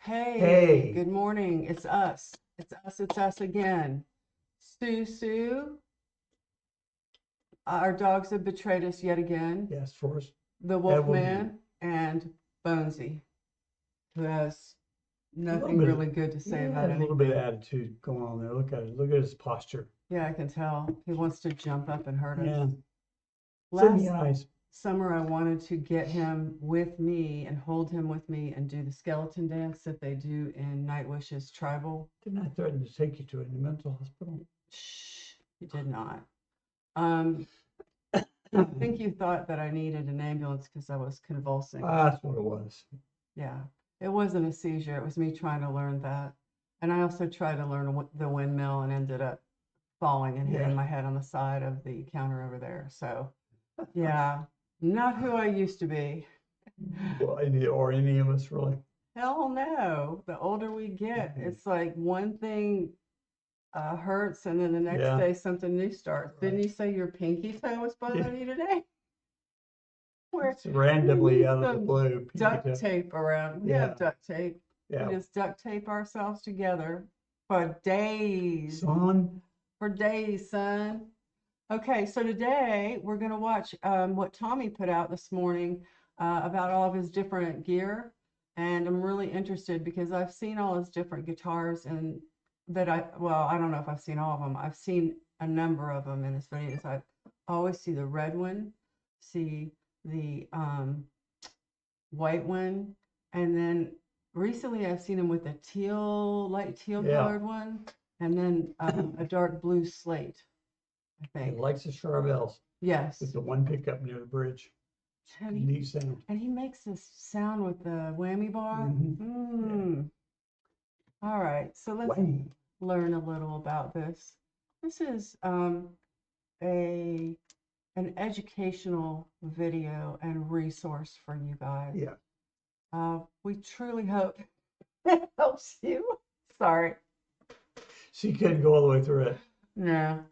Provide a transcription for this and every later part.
Hey. Good morning. It's us. It's us again. Sue. Our dogs have betrayed us yet again. Yes, Forrest. The Wolfman and Bonesy, who has nothing really good to say about a little anything. bit of attitude going on there. Look at it. Look at his posture. Yeah, I can tell. He wants to jump up and hurt us. Yeah. Last summer, I wanted to get him with me and hold him with me and do the skeleton dance that they do in Nightwish's Charvel. Didn't I threaten to take you to a mental hospital? Shh, you did not. I think you thought that I needed an ambulance because I was convulsing. That's what it was. Yeah, it wasn't a seizure. It was me trying to learn that. And I also tried to learn the windmill and ended up falling and hitting my head on the side of the counter over there. So, yeah, not who I used to be. Well, or any of us, really. Hell no. The older we get, it's like one thing hurts and then the next day something new starts. Right. Didn't you say your pinky toe was bothering you today? It's randomly out of the blue. Duct tape around. We have duct tape. Yeah. We just duct tape ourselves together for days. For days, son. Okay, so today we're going to watch what Tommy put out this morning about all of his different gear. And I'm really interested because I've seen all his different guitars and I don't know if I've seen all of them. I've seen a number of them in his videos. I always see the red one, see the white one, and then recently I've seen him with a light teal colored one, and then a dark blue slate, I think. He likes the Charvels. Yes. With the one pickup near the bridge. Neat sound. And he makes this sound with the whammy bar. All right, so let's learn a little about this. This is an educational video and resource for you guys. Yeah. We truly hope it helps you. Sorry. She couldn't go all the way through it. No.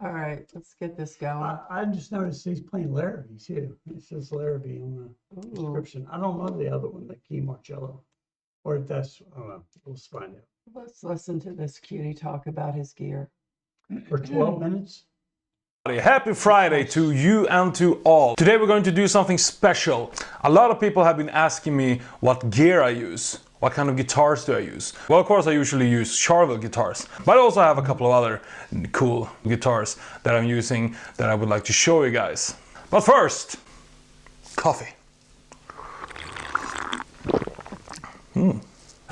All right, let's get this going. I just noticed he's playing Larrivée too. It says Larrivée on the description. I don't know the other one, the KEE Marcello. Or if that's, I don't know. We'll find out. Let's listen to this cutie talk about his gear. For 12 minutes. Happy Friday to you and to all. Today we're going to do something special. A lot of people have been asking me what gear I use. What kind of guitars do I use? Well, of course I usually use Charvel guitars, but I also have a couple of other cool guitars that I'm using that I would like to show you guys. But first, coffee.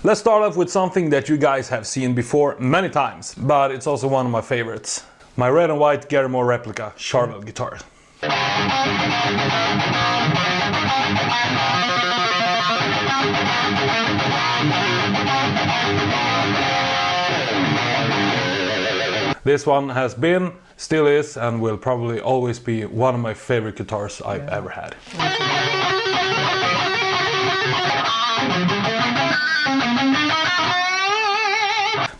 Let's start off with something that you guys have seen before many times, but it's also one of my favorites. My red and white Garrimore replica Charvel guitar. This one has been, still is, and will probably always be one of my favorite guitars I've ever had.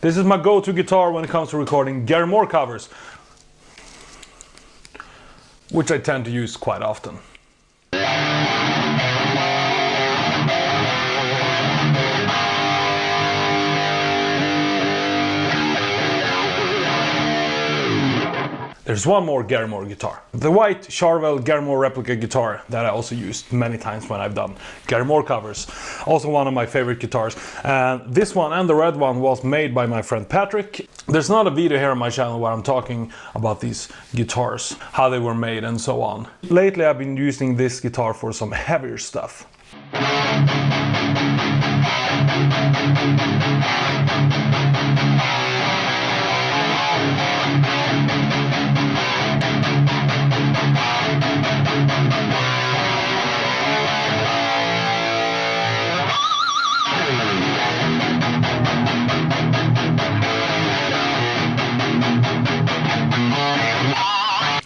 This is my go-to guitar when it comes to recording Garrimore covers, which I tend to use quite often. There's one more Garrimore guitar. The white Charvel Garrimore replica guitar that I also used many times when I've done Garrimore covers. Also one of my favorite guitars. And this one and the red one was made by my friend Patrick. There's not a video here on my channel where I'm talking about these guitars, how they were made and so on. Lately I've been using this guitar for some heavier stuff.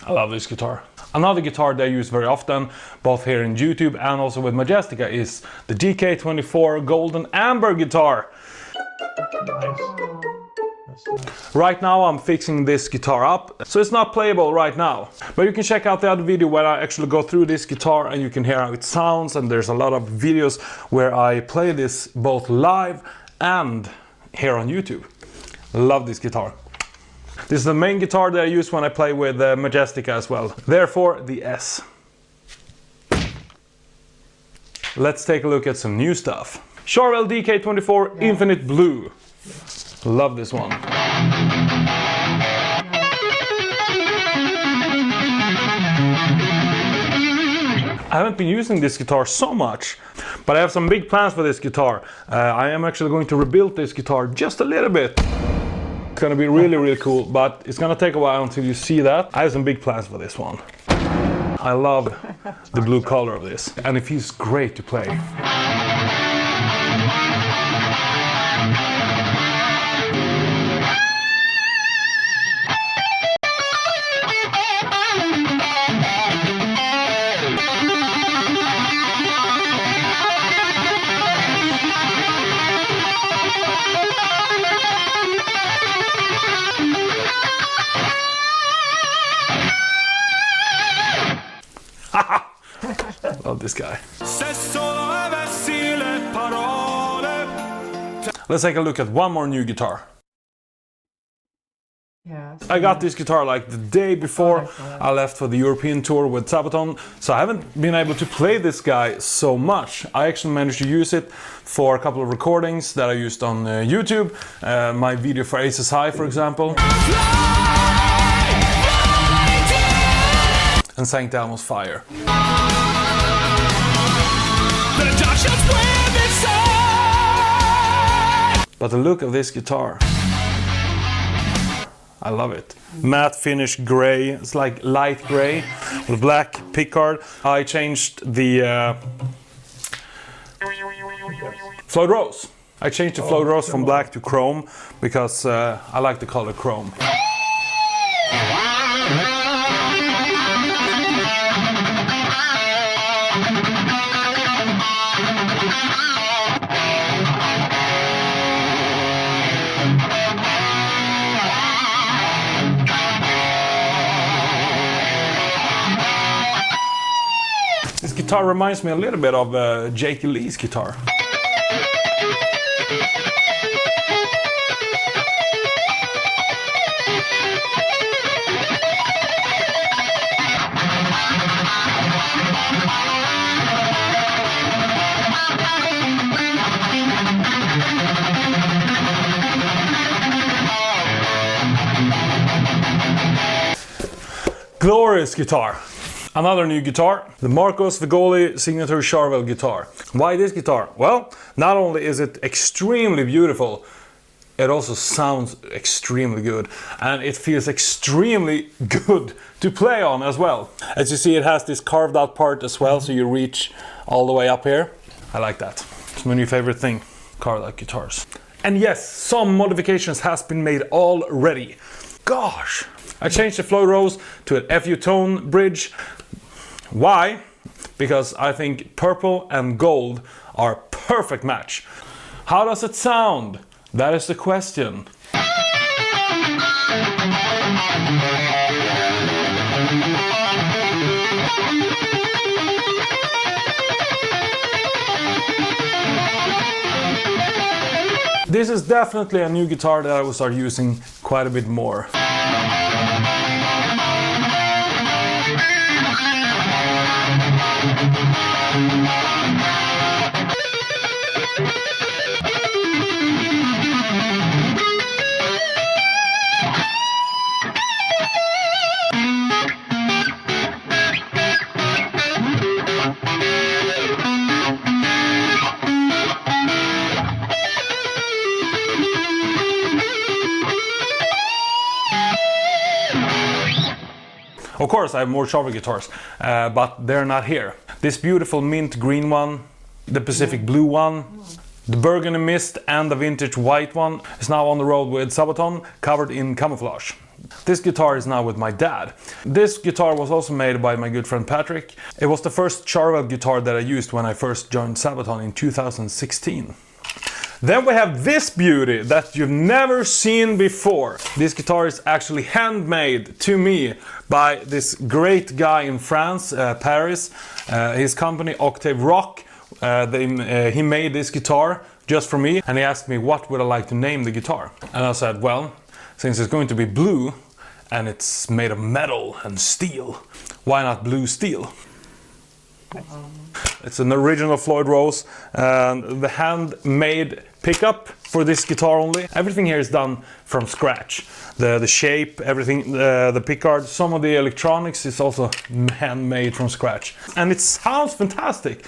I love this guitar. Another guitar that I use very often, both here in YouTube and also with Majestica, is the GK24 Golden Amber guitar. Nice. Right now I'm fixing this guitar up, so it's not playable right now. But you can check out the other video where I actually go through this guitar and you can hear how it sounds, and there's a lot of videos where I play this both live and here on YouTube. Love this guitar. This is the main guitar that I use when I play with Majestica as well. Therefore, the S. Let's take a look at some new stuff. Charvel DK24 Infinite Blue. Love this one. I haven't been using this guitar so much, but I have some big plans for this guitar. I am actually going to rebuild this guitar just a little bit. It's gonna be really, really cool, but it's gonna take a while until you see that. I have some big plans for this one. I love the blue color of this, and it feels great to play. Love this guy. Let's take a look at one more new guitar. Yeah. I got this guitar like the day before I left for the European tour with Sabaton, so I haven't been able to play this guy so much. I actually managed to use it for a couple of recordings that I used on YouTube. My video for Aces High, for example. And sang to Almost Fire. But the look of this guitar, I love it. Matte finish gray, it's like light gray with black pickguard. I changed the float rose. I changed the float rose from black to chrome because I like the color chrome. This guitar reminds me a little bit of J.K. Lee's guitar. Glorious guitar. Another new guitar, the Marcos Vigoli signature Charvel guitar. Why this guitar? Well, not only is it extremely beautiful, it also sounds extremely good, and it feels extremely good to play on as well. As you see, it has this carved out part as well, so you reach all the way up here. I like that. It's my new favorite thing, carved out guitars. And yes, some modifications has been made already. Gosh! I changed the flow rose to an FU tone bridge. Why? Because I think purple and gold are a perfect match. How does it sound? That is the question. This is definitely a new guitar that I will start using quite a bit more. Of course, I have more Charvel guitars, but they're not here. This beautiful mint green one, the Pacific blue one, the burgundy mist and the vintage white one is now on the road with Sabaton, covered in camouflage. This guitar is now with my dad. This guitar was also made by my good friend Patrick. It was the first Charvel guitar that I used when I first joined Sabaton in 2016. Then we have this beauty that you've never seen before. This guitar is actually handmade to me by this great guy in France, Paris. His company Octave Rock. He made this guitar just for me, and he asked me what would I like to name the guitar. And I said, well, since it's going to be blue and it's made of metal and steel, why not blue steel? It's an original Floyd Rose, and the handmade pickup for this guitar only. Everything here is done from scratch. The shape, everything, the pickguard, some of the electronics is also handmade from scratch. And it sounds fantastic.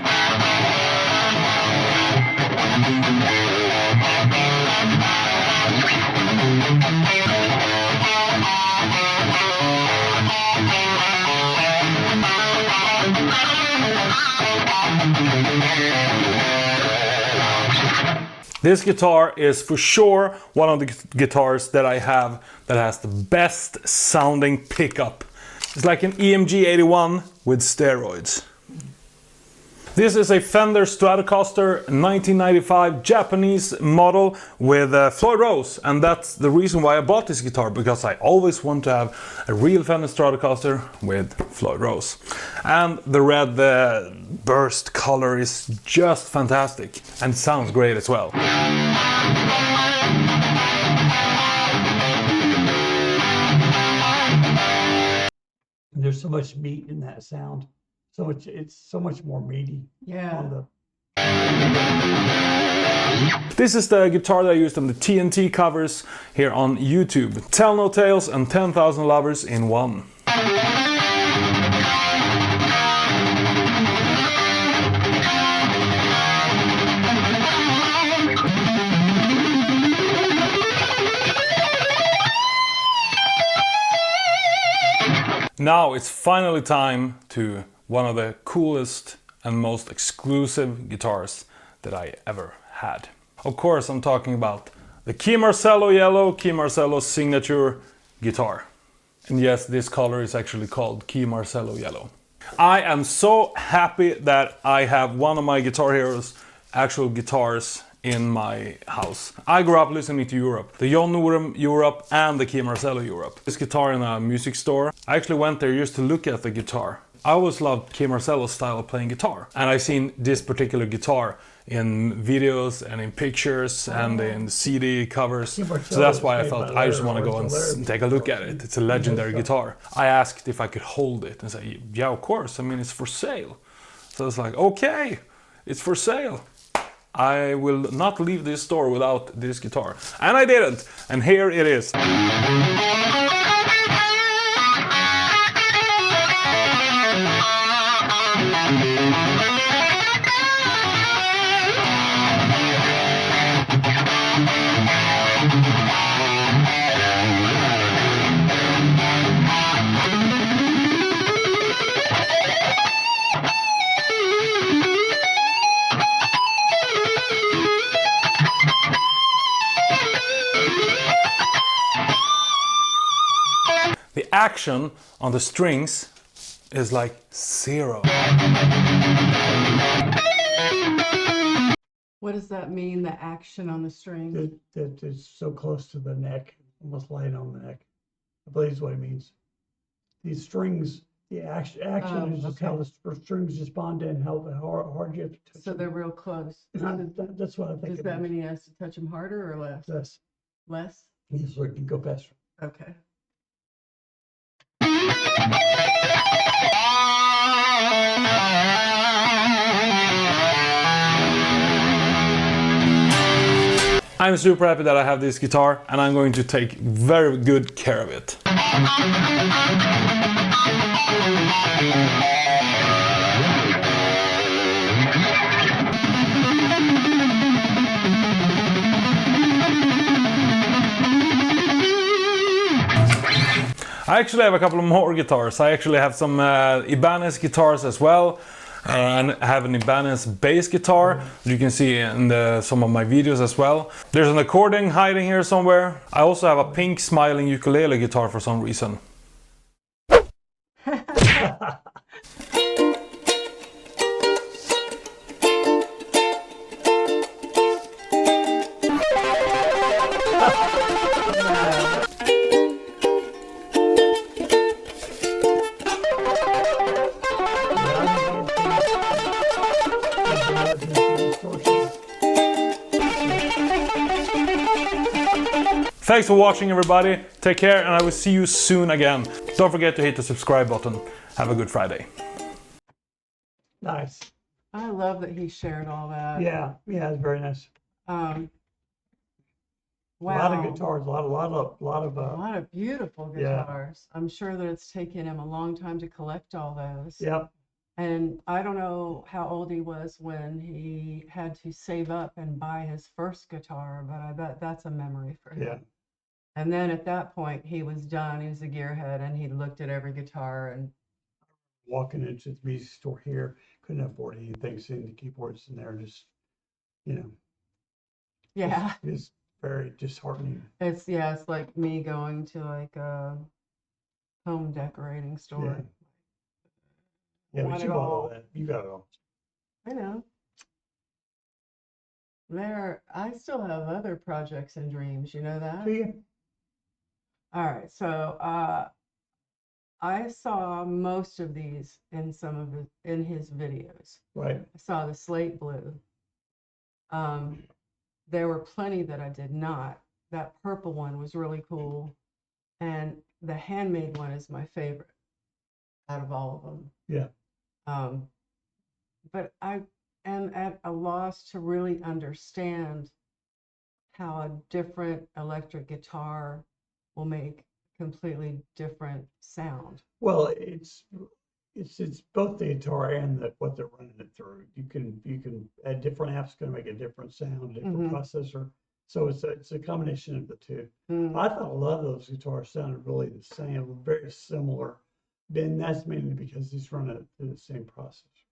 This guitar is for sure one of the guitars that I have that has the best sounding pickup. It's like an EMG 81 with steroids. This is a Fender Stratocaster 1995 Japanese model with Floyd Rose, and that's the reason why I bought this guitar, because I always want to have a real Fender Stratocaster with Floyd Rose. And the red burst color is just fantastic, and it sounds great as well. There's so much meat in that sound. It's so much more meaty. Yeah. On the... This is the guitar that I used on the TNT covers here on YouTube. Tell No Tales and 10,000 Lovers in one. Now it's finally time to one of the coolest and most exclusive guitars that I ever had. Of course, I'm talking about the KEE Marcello Yellow, KEE Marcello signature guitar. And yes, this color is actually called KEE Marcello Yellow. I am so happy that I have one of my Guitar Heroes actual guitars in my house. I grew up listening to Europe, the John Norum Europe and the KEE Marcello Europe. This guitar in a music store. I actually went there just to look at the guitar. I always loved KEE Marcello's style of playing guitar, and I've seen this particular guitar in videos and in pictures and in CD covers. So that's why I felt I just want to go and take a look at it. It's a legendary guitar. I asked if I could hold it and say, yeah, of course, I mean, it's for sale. So it's like, okay, it's for sale. I will not leave this store without this guitar. And I didn't, and here it is. The action on the strings is like zero. What does that mean, the action on the string? That is so close to the neck, almost light on the neck. I believe is what it means. These strings, the action is just how the strings just bond in, how hard you have to touch So them. they're real close. That's what I think. Does that mean he has to touch them harder or less? Yes. Less? Yes, so it can go faster. Okay. I'm super happy that I have this guitar, and I'm going to take very good care of it. I actually have a couple of more guitars. I actually have some Ibanez guitars as well. And I have an Ibanez bass guitar that you can see in some of my videos as well. There's an accordion hiding here somewhere. I also have a pink smiling ukulele guitar for some reason. Thanks for watching, everybody. Take care, and I will see you soon again. Don't forget to hit the subscribe button. Have a good Friday. Nice. I love that he shared all that. Yeah, it's very nice. Wow. A lot of guitars, a lot A lot of beautiful yeah. guitars. I'm sure that it's taken him a long time to collect all those. Yep. And I don't know how old he was when he had to save up and buy his first guitar, but I bet that's a memory for him. Yeah. And then at that point, he was done. He was a gearhead, and he looked at every guitar. And Walking into the music store here, couldn't afford anything, seeing the keyboards in there, just, yeah, it's very disheartening. it's like me going to like a home decorating store. Yeah, Want but it you bought all. all that. You got it all. I know. I still have other projects and dreams, you know that? So, yeah. All right, so I saw most of these in in his videos. Right. I saw the slate blue. There were plenty that I did not. That purple one was really cool, and the handmade one is my favorite out of all of them. Yeah. But I am at a loss to really understand how a different electric guitar will make completely different sound. Well, it's both the guitar and what they're running it through. You can add different amps, going to make a different sound, different processor. So it's a combination of the two. I thought a lot of those guitars sounded really the same, very similar. Then that's mainly because he's running it through the same processor.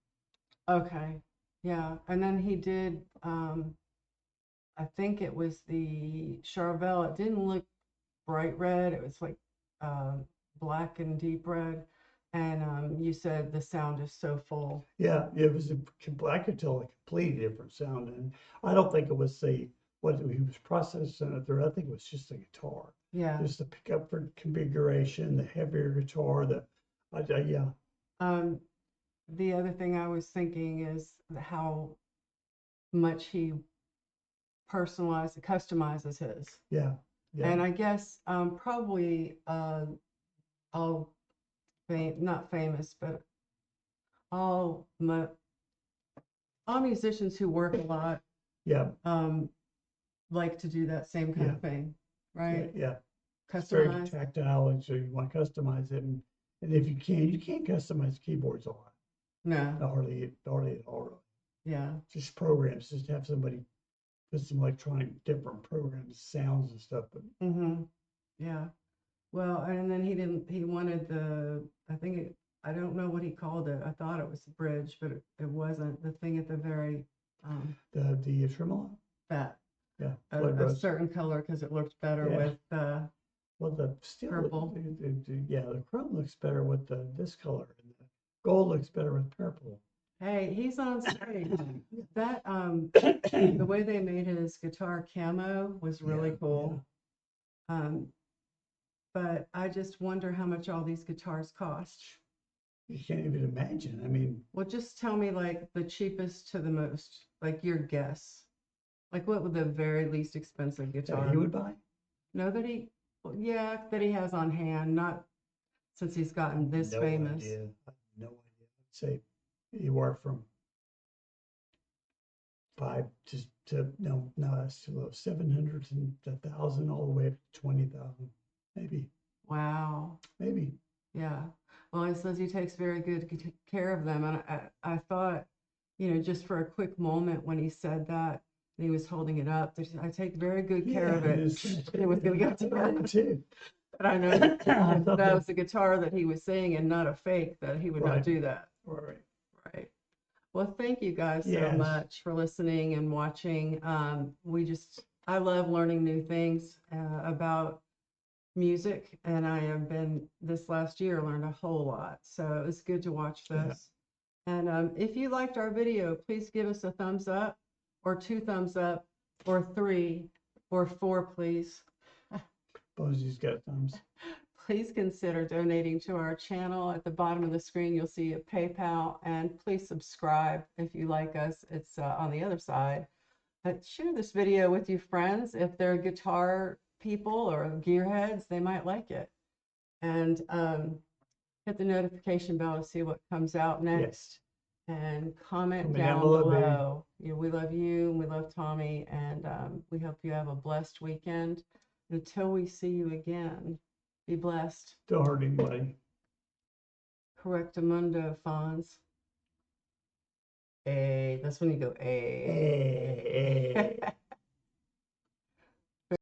Okay, yeah, and then he did. I think it was the Charvel. It didn't look bright red. It was like black and deep red. And you said the sound is so full. Yeah, it was I could tell a completely different sound, and I don't think it was what he was processing it through. I think it was just a guitar. Yeah. Just the pickup for configuration, the heavier guitar, yeah. The other thing I was thinking is how much he customizes his. Yeah. And I guess probably all not famous, but all musicians who work a lot Yeah. like to do that same kind of thing, right? Yeah. It's very Customize. tactile, and so you want to customize it, and if you can't customize keyboards a lot. No. Hardly at all. Yeah. Just programs, just have somebody put some electronic different programs, sounds and stuff. But yeah. Well, and then he wanted I don't know what he called it. I thought it was the bridge, but it wasn't. The thing at the very the tremolo. that Yeah. a certain color because it looked better with well, the steel, purple. The chrome looks better with this color, and the gold looks better with purple. Hey, he's on stage. That the way they made his guitar camo was really cool. But I just wonder how much all these guitars cost. You can't even imagine. I mean, well, just tell me like the cheapest to the most, like your guess. Like what would the very least expensive guitar that he would buy? No, that he has on hand, not since he's gotten this famous. Idea. I have no idea. I'd say anywhere from 5 to no, that's too low. 700 to 1,000, all the way up to 20,000, maybe. Wow. Maybe. Yeah. Well, he says he takes very good care of them, and I thought, just for a quick moment when he said that, and he was holding it up, that I take very good care of it. It was going to go together too. But I know that was the guitar that he was saying, and not a fake, that he would not do that. Right. Right. Well, thank you guys so much for listening and watching. I love learning new things about music, and I have been this last year learned a whole lot. So it was good to watch this. Yeah. And if you liked our video, please give us a thumbs up, or 2 thumbs up, or 3, or 4, please. Posey's got thumbs. Please consider donating to our channel. At the bottom of the screen, you'll see a PayPal, and please subscribe if you like us. It's on the other side. But share this video with your friends if they're guitar people or gearheads, they might like it. And hit the notification bell to see what comes out next. And comment down below. You know, we love you and we love Tommy, and we hope you have a blessed weekend. Until we see you again, be blessed. Don't hurt anybody. Correctamundo, Fonz. That's when you go, Eh, eh.